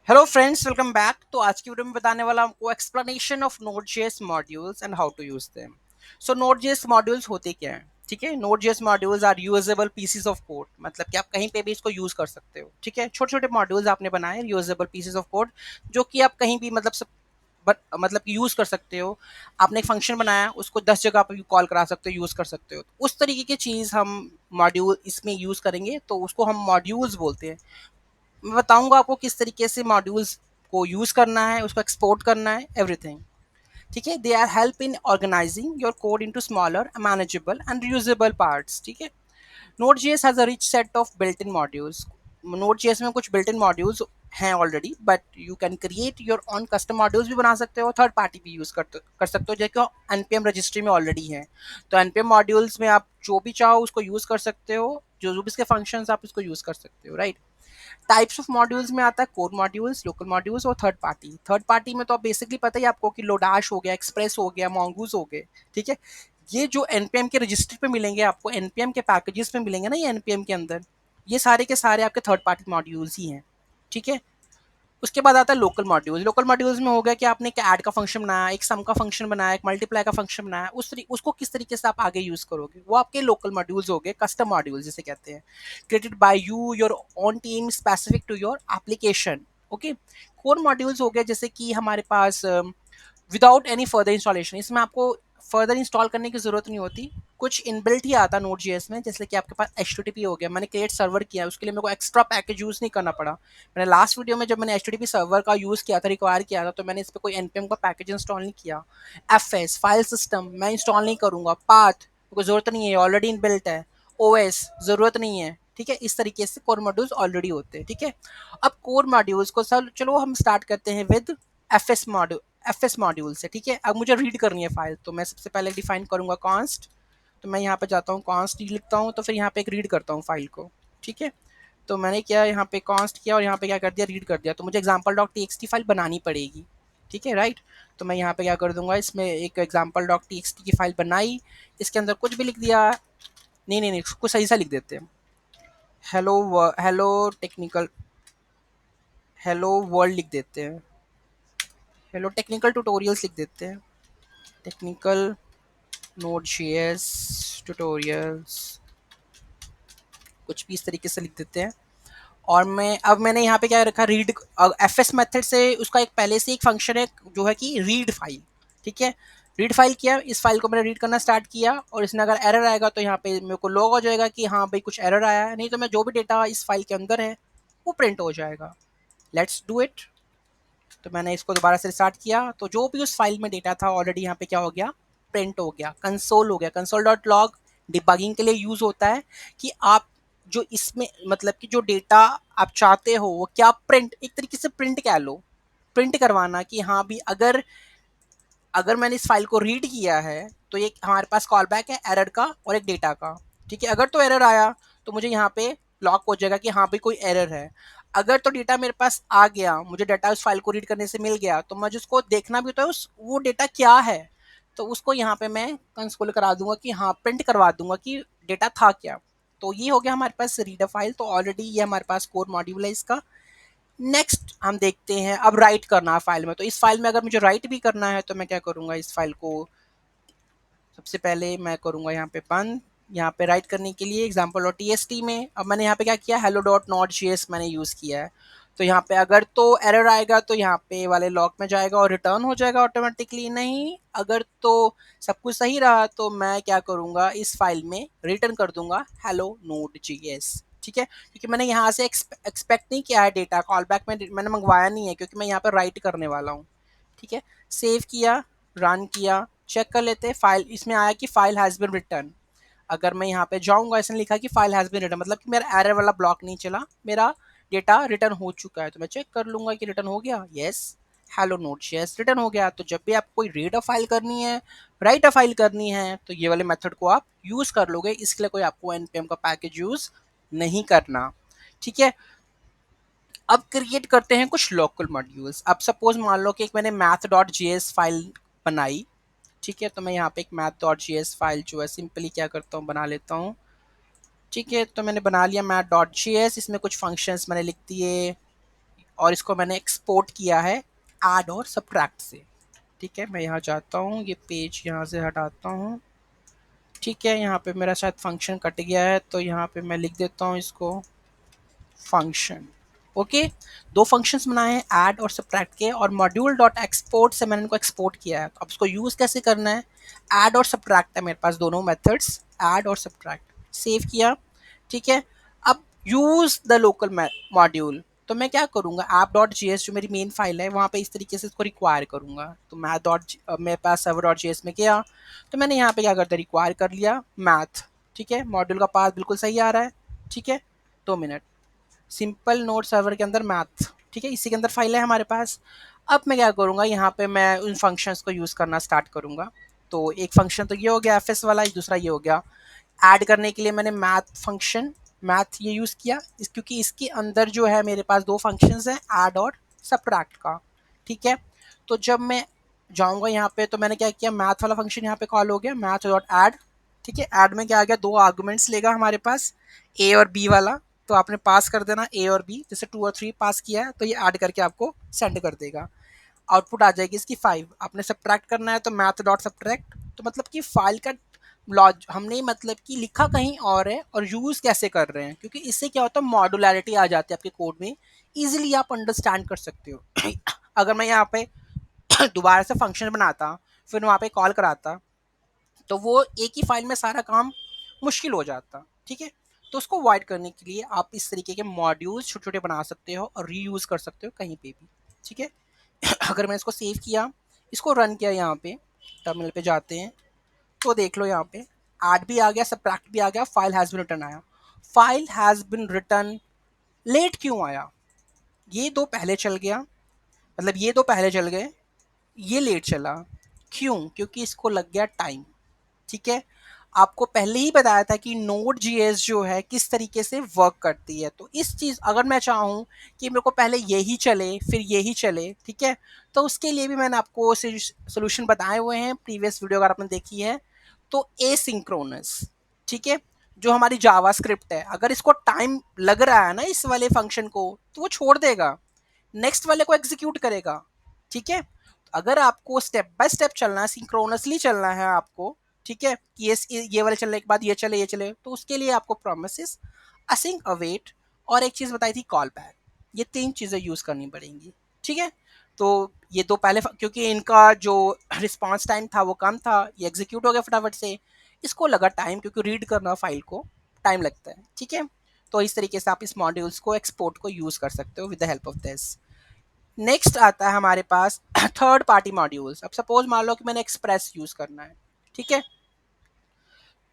Hello friends, welcome back. तो आज की वीडियो में बताने वाला आपको explanation of Node.js modules and how to use them. So Node.js modules होते क्या हैं? ठीक है, Node.js modules are usable pieces of code, मतलब कि आप कहीं पे भी इसको यूज कर सकते हो। ठीक है, छोटे छोटे मॉड्यूल्स आपने बनाए यूजेबल पीसेस ऑफ कोड, जो कि आप कहीं भी मतलब सब मतलब यूज कर सकते हो। आपने एक फंक्शन बनाया, उसको 10 जगह पर कॉल करा सकते हो, यूज कर सकते हो। तो उस तरीके की चीज हम मॉड्यूल इसमें यूज करेंगे, तो उसको हम मॉड्यूल्स बोलते हैं। मैं बताऊंगा आपको किस तरीके से मॉड्यूल्स को यूज करना है, उसको एक्सपोर्ट करना है, एवरीथिंग। ठीक है, they are help in organising your code into smaller manageable and reusable parts. ठीक है, Node.js has a rich set of built-in modules. Node.js में कुछ built-in modules हैं already, but you can create your on custom modules भी बना सकते हो, third party भी यूज कर सकते हो, जो कि npm रजिस्ट्री में ऑलरेडी है। तो npm मॉड्यूल्स में आप जो भी चाहो उसको यूज कर सकते हो, जो जो भी इसके फंक्शंस आप इसको यूज कर सकते हो, राइट। टाइप्स ऑफ मॉड्यूल्स में आता है कोर मॉड्यूल्स, लोकल मॉड्यूल्स और थर्ड पार्टी। थर्ड पार्टी में तो आप बेसिकली पता ही आपको कि लोडाश हो गया, एक्सप्रेस हो गया, mongoose हो गए। ठीक है, ये जो एनपीएम के रजिस्टर पे मिलेंगे आपको, एनपीएम के पैकेजेस में मिलेंगे ना, ये एनपीएम के अंदर, ये सारे के सारे आपके थर्ड पार्टी मॉड्यूल्स ही हैं। ठीक है, उसके बाद आता है लोकल मॉड्यूल्स। लोकल मॉड्यूल्स में हो गया कि आपने एक ऐड का फंक्शन बनाया, एक सम का फंक्शन बनाया, एक मल्टीप्लाई का फंक्शन बनाया, उसको किस तरीके से आप आगे यूज करोगे, वो आपके लोकल मॉड्यूल्स हो गए, कस्टम मॉड्यूल्स जिसे कहते हैं, created by you your own team specific to your application. Okay, core modules हो गए जैसे कि हमारे पास विदाउट एनी फर्दर इंस्टॉलेशन, इसमें आपको फर्दर इंस्टॉल करने की जरूरत नहीं होती, कुछ इनबिल्ट ही आता नोड जेएस में। जैसे कि आपके पास HTTP हो गया, मैंने क्रिएट सर्वर किया, उसके लिए मेरे को एक्स्ट्रा पैकेज यूज नहीं करना पड़ा। मैंने लास्ट वीडियो में जब मैंने HTTP सर्वर का यूज किया था, रिक्वायर किया था, तो मैंने इस पर कोई npm का पैकेज इंस्टॉल नहीं किया। FS फाइल सिस्टम मैं इंस्टॉल नहीं करूंगा, पाथ कोई जरूरत नहीं है, ऑलरेडी इनबिल्ट है। OS जरूरत नहीं है। ठीक है, इस तरीके से कोर मॉड्यूल्स ऑलरेडी होते हैं। ठीक है, अब कोर मॉड्यूल्स को सर चलो हम स्टार्ट करते हैं with F module F module से। ठीक है, अब मुझे रीड करनी है फाइल, तो मैं सबसे पहले डिफाइन करूंगा कॉन्स्ट। तो मैं यहाँ पे जाता हूँ, कॉन्स्ट लिखता हूँ, तो फिर यहाँ पे एक रीड करता हूँ फाइल को। ठीक है, तो मैंने क्या यहाँ पे कॉन्स्ट किया और यहाँ पे क्या कर दिया, रीड कर दिया। तो मुझे एग्जाम्पल डॉट टी फाइल बनानी पड़ेगी। ठीक है, राइट। तो मैं यहाँ पे क्या कर दूंगा, इसमें एक एग्जाम्पल डॉट टी की फाइल बनाई, इसके अंदर कुछ भी लिख दिया। नहीं नहीं नहीं, कुछ सही सा लिख देते हैं। Hello, hello technical, hello world लिख देते हैं, हेलो टेक्निकल ट्यूटोरियल्स लिख देते हैं, टेक्निकल Node.js ट्यूटोरियल्स, कुछ भी इस तरीके से लिख देते हैं। और मैंने यहाँ पे क्या रखा, रीड एफ मेथड से, उसका एक पहले से एक फंक्शन है जो है कि रीड फाइल। ठीक है, रीड फाइल किया, इस फाइल को मैंने रीड करना स्टार्ट किया, और इसमें अगर एरर आएगा तो यहाँ पे मेरे को लॉग हो जाएगा कि हाँ भाई कुछ एरर आया है, नहीं तो मैं जो भी डेटा इस फाइल के अंदर है वो प्रिंट हो जाएगा। Let's do it. तो मैंने इसको दोबारा से स्टार्ट किया, तो जो भी उस फाइल में डेटा था ऑलरेडी यहाँ पे क्या हो गया, प्रिंट हो गया, कंसोल हो गया। कंसोल डॉट लॉग डिबगिंग के लिए यूज होता है कि आप जो इसमें मतलब कि जो डेटा आप चाहते हो वो क्या प्रिंट, एक तरीके से प्रिंट कह लो, प्रिंट करवाना कि हाँ भी अगर अगर मैंने इस फाइल को रीड किया है तो ये हमारे पास कॉल बैक है एरर का और एक डेटा का। ठीक है, अगर तो एरर आया तो मुझे यहाँ पे लॉक हो जाएगा कि हाँ भाई कोई एरर है। अगर तो डेटा मेरे पास आ गया, मुझे डेटा उस फाइल को रीड करने से मिल गया, तो मुझे उसको देखना भी होता है उस वो डेटा क्या है, तो उसको यहाँ पे मैं कंसोल करा दूंगा कि हाँ प्रिंट करवा दूंगा कि डेटा था क्या। तो ये हो गया हमारे पास रीडर फाइल, तो ऑलरेडी ये हमारे पास कोर मॉड्यूल है इसका। नेक्स्ट हम देखते हैं अब राइट करना है फाइल में। तो इस फाइल में अगर मुझे राइट भी करना है तो मैं क्या करूंगा, इस फाइल को सबसे पहले मैं करूंगा यहाँ पे बंद। यहाँ पे राइट करने के लिए एग्जाम्पल डॉट टी में अब मैंने यहाँ पे क्या किया, hello dot not G S मैंने यूज़ किया है। तो यहाँ पे अगर तो एरर आएगा तो यहाँ पे वाले लॉक में जाएगा और रिटर्न हो जाएगा ऑटोमेटिकली। नहीं, अगर तो सब कुछ सही रहा तो मैं क्या करूँगा, इस फाइल में रिटर्न कर दूंगा हेलो नोड जी एस। ठीक है, क्योंकि मैंने यहाँ से एक्सपेक्ट नहीं किया है डेटा, कॉल बैक में मैंने मंगवाया नहीं है, क्योंकि मैं यहाँ पर राइट करने वाला हूँ। ठीक है, सेव किया, रन किया, चेक कर लेते हैं फाइल, इसमें आया कि फाइल हैज़ बिन रिटर्न। अगर मैं यहाँ पे जाऊँगा, इसने लिखा कि फाइल हैज़ बिन रिटर्न, मतलब कि मेरा एरर वाला ब्लॉक नहीं चला, मेरा डेटा रिटर्न हो चुका है। तो मैं चेक कर लूँगा कि रिटर्न हो गया, yes hello note yes return हो गया। तो जब भी आपको कोई रीड अ फाइल करनी है, राइट अ फाइल करनी है, तो ये वाले मेथड को आप यूज़ कर लोगे, इसके लिए कोई आपको npm का पैकेज यूज़ नहीं करना। ठीक है, अब क्रिएट करते हैं कुछ लोकल मॉड्यूल्स। अब सपोज मान लो कि एक मैंने math dot G S file बनाई। ठीक है, तो मैं यहाँ पे एक math dot G S file जो है सिंपली क्या करता हूँ, बना लेता हूँ। ठीक है, तो मैंने बना लिया मैथ डॉट जी एस, इसमें कुछ फंक्शंस मैंने लिख दिए, और इसको मैंने एक्सपोर्ट किया है ऐड और सब्ट्रैक्ट से। ठीक है, मैं यहाँ जाता हूँ, ये पेज यहाँ से हटाता हूँ। ठीक है, यहाँ पे मेरा शायद फंक्शन कट गया है, तो यहाँ पे मैं लिख देता हूँ इसको फंक्शन। ओके, दो फंक्शंस बनाए हैं ऐड और सब्ट्रैक्ट के, और मॉड्यूल डॉट एक्सपोर्ट से मैंने इनको एक्सपोर्ट किया है। तो अब इसको यूज़ कैसे करना है, ऐड और सब्ट्रैक्ट है मेरे पास, दोनों मेथड्स ऐड और सब्ट्रैक्ट। सेव किया। ठीक है, अब यूज़ द लोकल मॉड्यूल। तो मैं क्या करूँगा, ऐप डॉट जी एस जो मेरी मेन फाइल है वहाँ पे इस तरीके से इसको रिक्वायर करूँगा। तो मैथ डॉट मेरे पास सर्वर डॉट जी एस में गया, तो मैंने यहाँ पे क्या करता रिक्वायर कर लिया मैथ। ठीक है, मॉड्यूल का पाथ बिल्कुल सही आ रहा है। ठीक है, 2 मिनट, सिंपल नोट सर्वर के अंदर मैथ। ठीक है, इसी के अंदर फाइल है हमारे पास। अब मैं क्या करूँगा, यहाँ पे मैं उन फंक्शंस को यूज़ करना स्टार्ट करूँगा। तो एक फंक्शन तो ये हो गया एफ एस वाला, दूसरा ये हो गया ऐड करने के लिए मैंने मैथ फंक्शन, मैथ ये यूज़ किया क्योंकि इसके अंदर जो है मेरे पास दो फंक्शंस हैं ऐड और सब्ट्रैक्ट का। ठीक है, तो जब मैं जाऊँगा यहाँ पे, तो मैंने क्या किया, मैथ वाला फंक्शन यहाँ पे कॉल हो गया मैथ डॉट ऐड। ठीक है, ऐड में क्या आ गया, दो आर्गुमेंट्स लेगा हमारे पास, ए और बी वाला। तो आपने पास कर देना ए और बी, जैसे 2 और 3 पास किया है तो ये ऐड करके आपको सेंड कर देगा। आउटपुट आ जाएगी इसकी 5। आपने सब्ट्रैक्ट करना है तो मैथ डॉट सब्ट्रैक्ट। तो मतलब कि फाइल का लॉज हमने मतलब कि लिखा कहीं और है और यूज़ कैसे कर रहे हैं, क्योंकि इससे क्या होता है मॉडुलैरिटी आ जाती है आपके कोड में, इजीली आप अंडरस्टैंड कर सकते हो। अगर मैं यहाँ पे दोबारा से फंक्शन बनाता फिर वहाँ पे कॉल कराता, तो वो एक ही फाइल में सारा काम मुश्किल हो जाता। ठीक है, तो उसको अवॉइड करने के लिए आप इस तरीके के मॉड्यूल्स छोटे छोटे बना सकते हो और रीयूज कर सकते हो कहीं पे भी। ठीक है, अगर मैं इसको सेव किया, इसको रन किया, यहाँ पे टर्मिनल पे जाते हैं, तो देख लो यहाँ पे ऐड भी आ गया, सब्ट्रैक्ट भी आ गया, फाइल हैज़ बिन रिटर्न आया। File has been return late क्यों आया, ये दो पहले चल गया, मतलब ये दो पहले चल गए, ये लेट चला क्यों, क्योंकि इसको लग गया टाइम। ठीक है, आपको पहले ही बताया था कि नोड जीएस जो है किस तरीके से वर्क करती है। तो इस चीज़ अगर मैं चाहूँ कि मेरे को पहले यही चले फिर यही चले, ठीक है, तो उसके लिए भी मैंने आपको सोल्यूशन बताए हुए हैं प्रीवियस वीडियो अगर आपने देखी है। तो एसिंक्रोनस, ठीक है, जो हमारी जावा स्क्रिप्ट है, अगर इसको टाइम लग रहा है ना इस वाले फंक्शन को, तो वो छोड़ देगा, नेक्स्ट वाले को एग्जीक्यूट करेगा। ठीक है, अगर आपको स्टेप बाय स्टेप चलना है, सिंक्रोनसली चलना है आपको, ठीक है, कि ये वाले चलने के बाद ये चले, तो उसके लिए आपको प्रोमिसेस, असिंक, अवेट, और एक चीज बताई थी कॉल बैक, ये 3 चीजें यूज करनी पड़ेंगी। ठीक है, तो ये दो पहले क्योंकि इनका जो रिस्पांस टाइम था वो कम था, ये एग्जीक्यूट हो गया फटाफट से। इसको लगा टाइम क्योंकि रीड करना फाइल को टाइम लगता है। ठीक है, तो इस तरीके से आप इस मॉड्यूल्स को एक्सपोर्ट को यूज कर सकते हो with the help of this. Next आता है हमारे पास थर्ड पार्टी मॉड्यूल्स। अब सपोज मान लो कि मैंने एक्सप्रेस यूज करना है। ठीक है,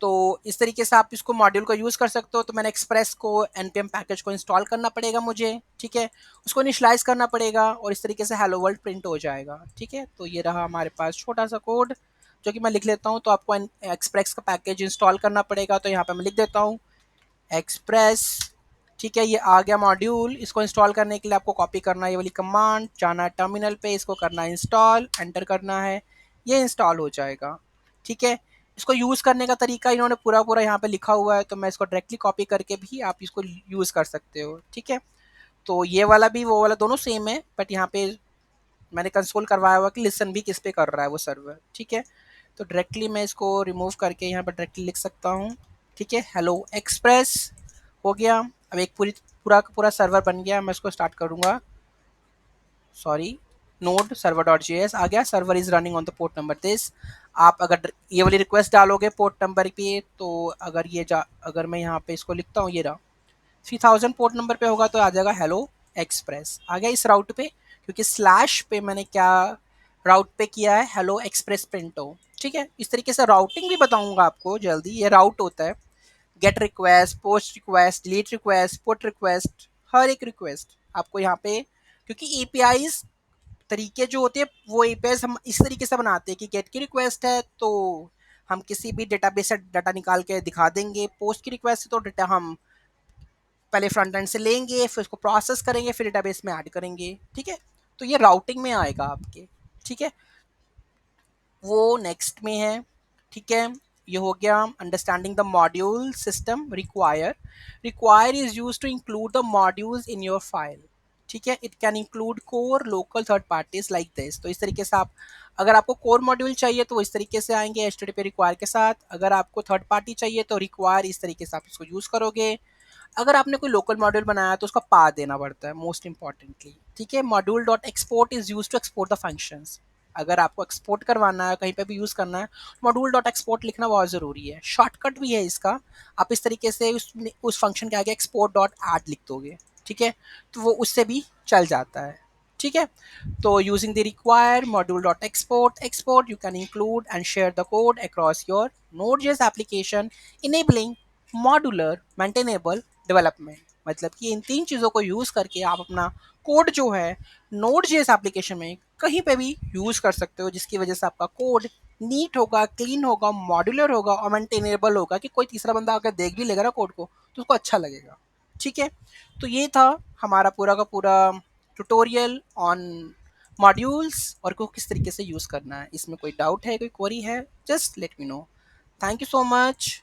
तो इस तरीके से आप इसको मॉड्यूल को यूज कर सकते हो। तो मैंने एक्सप्रेस को npm पैकेज को इंस्टॉल करना पड़ेगा मुझे। ठीक है, उसको इनिशलाइज करना पड़ेगा और इस तरीके से हेलो वर्ल्ड प्रिंट हो जाएगा। ठीक है, तो ये रहा हमारे पास छोटा सा कोड जो कि मैं लिख लेता हूँ। तो आपको एक्सप्रेस का पैकेज इंस्टॉल करना पड़ेगा, तो यहाँ पे मैं लिख देता हूँ एक्सप्रेस। ठीक है, ये आ गया मॉड्यूल। इसको इंस्टॉल करने के लिए आपको कॉपी करना है ये वाली कमांड, जाना है टर्मिनल पे, इसको करना है इंस्टॉल, एंटर करना है, ये इंस्टॉल हो जाएगा। ठीक है, इसको यूज़ करने का तरीका इन्होंने पूरा पूरा यहाँ पे लिखा हुआ है, तो मैं इसको डायरेक्टली कॉपी करके भी आप इसको यूज़ कर सकते हो। ठीक है, तो ये वाला भी वो वाला दोनों सेम है, बट यहाँ पे मैंने कंसोल करवाया हुआ कि लिसन भी किस पे कर रहा है वो सर्वर। ठीक है, तो डायरेक्टली मैं इसको रिमूव करके यहाँ पर डायरेक्टली लिख सकता हूँ। ठीक है, हेलो एक्सप्रेस हो गया। अब एक पूरा का पूरा सर्वर बन गया। मैं इसको स्टार्ट करूँगा, sorry, node server dot G S आ गया, server is running on the port number this. आप अगर ये वाली रिक्वेस्ट डालोगे पोर्ट नंबर पे, तो अगर अगर मैं यहाँ पे इसको लिखता हूँ, ये रहा 3000 पोर्ट नंबर पे होगा, तो आ जाएगा हेलो एक्सप्रेस आ गया इस राउट पे, क्योंकि स्लैश पे मैंने क्या राउट पे किया है, हेलो एक्सप्रेस प्रिंट हो। ठीक है, इस तरीके से राउटिंग भी बताऊंगा आपको जल्दी। ये राउट होता है get request, post request, delete request, put request, हर एक रिक्वेस्ट आपको यहाँ पे, क्योंकि एपीआईज तरीके जो होते हैं वो एपीआईज हम इस तरीके से बनाते हैं कि गेट की रिक्वेस्ट है तो हम किसी भी डेटाबेस से डाटा निकाल के दिखा देंगे, पोस्ट की रिक्वेस्ट है तो डेटा हम पहले फ्रंट एंड से लेंगे, फिर उसको प्रोसेस करेंगे, फिर डेटाबेस में ऐड करेंगे। ठीक है, तो ये राउटिंग में आएगा आपके। ठीक है, वो नेक्स्ट में है। ठीक है, ये हो गया understanding the module system. Require, require is use to include the modules in your file. ठीक है, it can include core local third parties like this. तो इस तरीके से आप, अगर आपको कोर मॉड्यूल चाहिए तो इस तरीके से आएंगे एचटीटीपी रिक्वायर के साथ, अगर आपको थर्ड पार्टी चाहिए तो रिक्वायर इस तरीके से आप इसको यूज करोगे, अगर आपने कोई लोकल मॉड्यूल बनाया तो उसका पाथ देना पड़ता है मोस्ट इंपॉर्टेंटली। ठीक है, module dot export is use to export the functions. अगर आपको एक्सपोर्ट करवाना है, कहीं पे भी यूज करना है, मॉड्यूल डॉट एक्सपोर्ट लिखना बहुत जरूरी है। शॉर्टकट भी है इसका, आप इस तरीके से उस फंक्शन के आगे एक्सपोर्ट डॉट ऐड लिख दोगे, ठीक है, तो वो उससे भी चल जाता है। ठीक है, तो using the required module.export, you can include and share the code across your Node.js application, enabling modular maintainable development। मतलब कि इन तीन चीज़ों को यूज़ करके आप अपना कोड जो है Node.js एप्लीकेशन में कहीं पे भी यूज़ कर सकते हो, जिसकी वजह से आपका कोड नीट होगा, क्लीन होगा, मॉड्यूलर होगा और मेंटेनेबल होगा, कि कोई तीसरा बंदा अगर देख भी लेगा ना कोड को तो उसको अच्छा लगेगा। ठीक है, तो ये था हमारा पूरा का पूरा ट्यूटोरियल ऑन मॉड्यूल्स और को किस तरीके से यूज़ करना है। इसमें कोई डाउट है, कोई क्वेरी है, just let me know. Thank you so much.